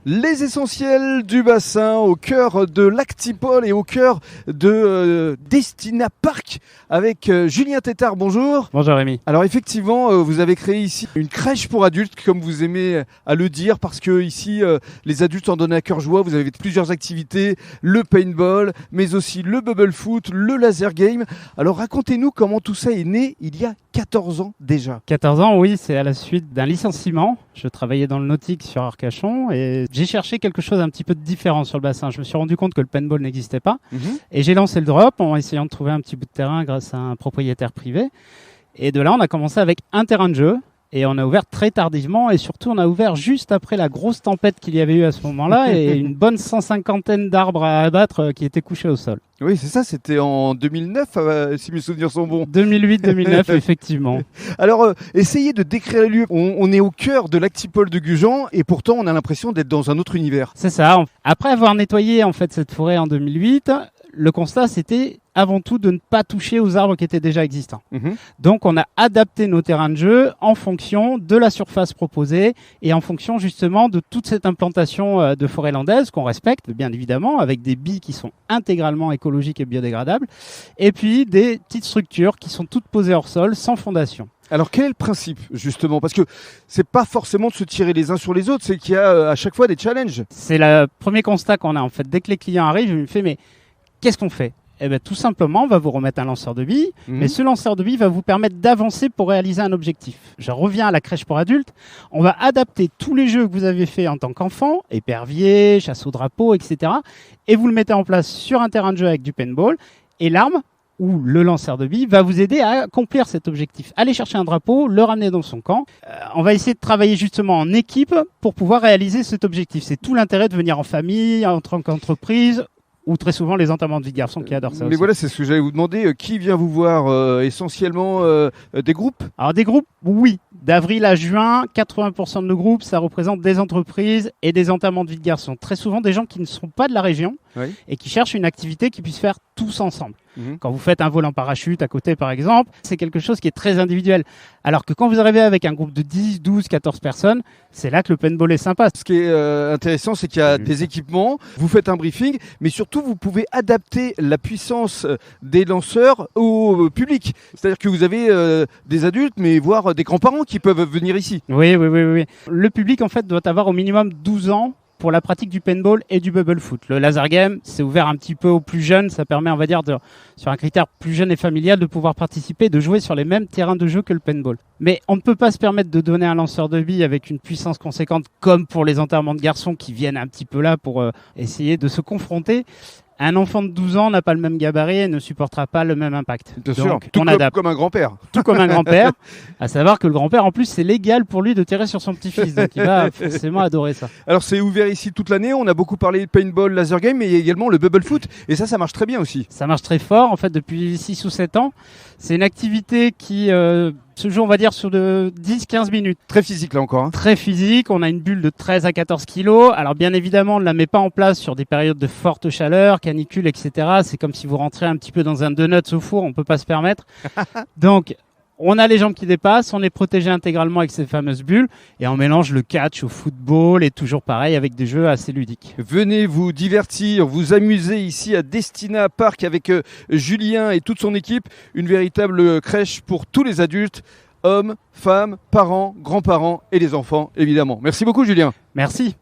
Les essentiels du bassin au cœur de l'Actipol et au cœur de Destina Park avec Julien Tétard. Bonjour. Bonjour Rémi. Alors effectivement, vous avez créé ici une crèche pour adultes, comme vous aimez à le dire, parce que ici, les adultes en donnent à cœur joie. Vous avez plusieurs activités, le paintball, mais aussi le bubble foot, le laser game. Alors racontez-nous comment tout ça est né il y a 14 ans déjà. 14 ans, oui, c'est à la suite d'un licenciement. Je travaillais dans le nautique sur Arcachon et j'ai cherché quelque chose un petit peu différent sur le bassin. Je me suis rendu compte que le paintball n'existait pas et j'ai lancé le drop en essayant de trouver un petit bout de terrain grâce à un propriétaire privé. Et de là, on a commencé avec un terrain de jeu. Et on a ouvert très tardivement et surtout on a ouvert juste après la grosse tempête qu'il y avait eu à ce moment-là et une bonne 150aine d'arbres à abattre qui étaient couchés au sol. Oui, c'est ça, c'était en 2009, si mes souvenirs sont bons. 2008-2009, effectivement. Alors, essayez de décrire le lieu. On est au cœur de l'Actipol de Gujan et pourtant on a l'impression d'être dans un autre univers. C'est ça. Après avoir nettoyé en fait cette forêt en 2008, le constat c'était avant tout de ne pas toucher aux arbres qui étaient déjà existants. Donc on a adapté nos terrains de jeu en fonction de la surface proposée et en fonction justement de toute cette implantation de forêt landaise qu'on respecte bien évidemment avec des billes qui sont intégralement écologiques et biodégradables et puis des petites structures qui sont toutes posées hors sol sans fondation. Alors quel est le principe justement? Parce que c'est pas forcément de se tirer les uns sur les autres, c'est qu'il y a à chaque fois des challenges. C'est le premier constat qu'on a en fait. Dès que les clients arrivent, je me fais mais qu'est-ce qu'on fait? Eh bien, tout simplement, on va vous remettre un lanceur de billes, mais ce lanceur de billes va vous permettre d'avancer pour réaliser un objectif. Je reviens à la crèche pour adultes. On va adapter tous les jeux que vous avez fait en tant qu'enfant, épervier, chasse au drapeau, etc. Et vous le mettez en place sur un terrain de jeu avec du paintball. Et l'arme, ou le lanceur de billes, va vous aider à accomplir cet objectif. Aller chercher un drapeau, le ramener dans son camp. On va essayer de travailler justement en équipe pour pouvoir réaliser cet objectif. C'est tout l'intérêt de venir en famille, en tant qu'entreprise, ou très souvent les enterrements de vie de garçons qui adorent ça. Mais aussi. voilà, c'est ce que j'allais vous demander. Qui vient vous voir? Essentiellement des groupes? Alors des groupes, oui. D'avril à juin, 80% de nos groupes, ça représente des entreprises et des enterrements de vie de garçons. Très souvent des gens qui ne sont pas de la région et qui cherchent une activité qu'ils puissent faire tous ensemble. Quand vous faites un vol en parachute à côté par exemple, c'est quelque chose qui est très individuel. Alors que quand vous arrivez avec un groupe de 10, 12, 14 personnes, c'est là que le paintball est sympa. Ce qui est intéressant, c'est qu'il y a des équipements, vous faites un briefing, mais surtout vous pouvez adapter la puissance des lanceurs au public. C'est-à-dire que vous avez des adultes, mais voire des grands-parents qui peuvent venir ici. Oui. Le public en fait doit avoir au minimum 12 ans pour la pratique du paintball et du bubble foot. Le laser game, c'est ouvert un petit peu aux plus jeunes. Ça permet, on va dire, sur un critère plus jeune et familial, de pouvoir participer, de jouer sur les mêmes terrains de jeu que le paintball. Mais on ne peut pas se permettre de donner un lanceur de billes avec une puissance conséquente, comme pour les enterrements de garçons qui viennent un petit peu là pour essayer de se confronter. Un enfant de 12 ans n'a pas le même gabarit et ne supportera pas le même impact. Bien sûr, on adapte. Comme un grand-père. Tout comme un grand-père, à savoir que le grand-père, en plus, c'est légal pour lui de tirer sur son petit-fils. Donc il va forcément adorer ça. Alors c'est ouvert ici toute l'année, on a beaucoup parlé de paintball, laser game, mais il y a également le bubble foot. Et ça marche très bien aussi. Ça marche très fort, en fait, depuis 6 ou 7 ans. C'est une activité qui se joue, on va dire, sur de 10-15 minutes. Très physique là encore. Très physique, on a une bulle de 13 à 14 kilos. Alors bien évidemment, on ne la met pas en place sur des périodes de forte chaleur, canicule, etc. C'est comme si vous rentrez un petit peu dans un donut au four, on ne peut pas se permettre. Donc, on a les jambes qui dépassent, on est protégé intégralement avec ces fameuses bulles et on mélange le catch au football et toujours pareil avec des jeux assez ludiques. Venez vous divertir, vous amuser ici à Destina Park avec Julien et toute son équipe. Une véritable crèche pour tous les adultes, hommes, femmes, parents, grands-parents et les enfants évidemment. Merci beaucoup Julien. Merci.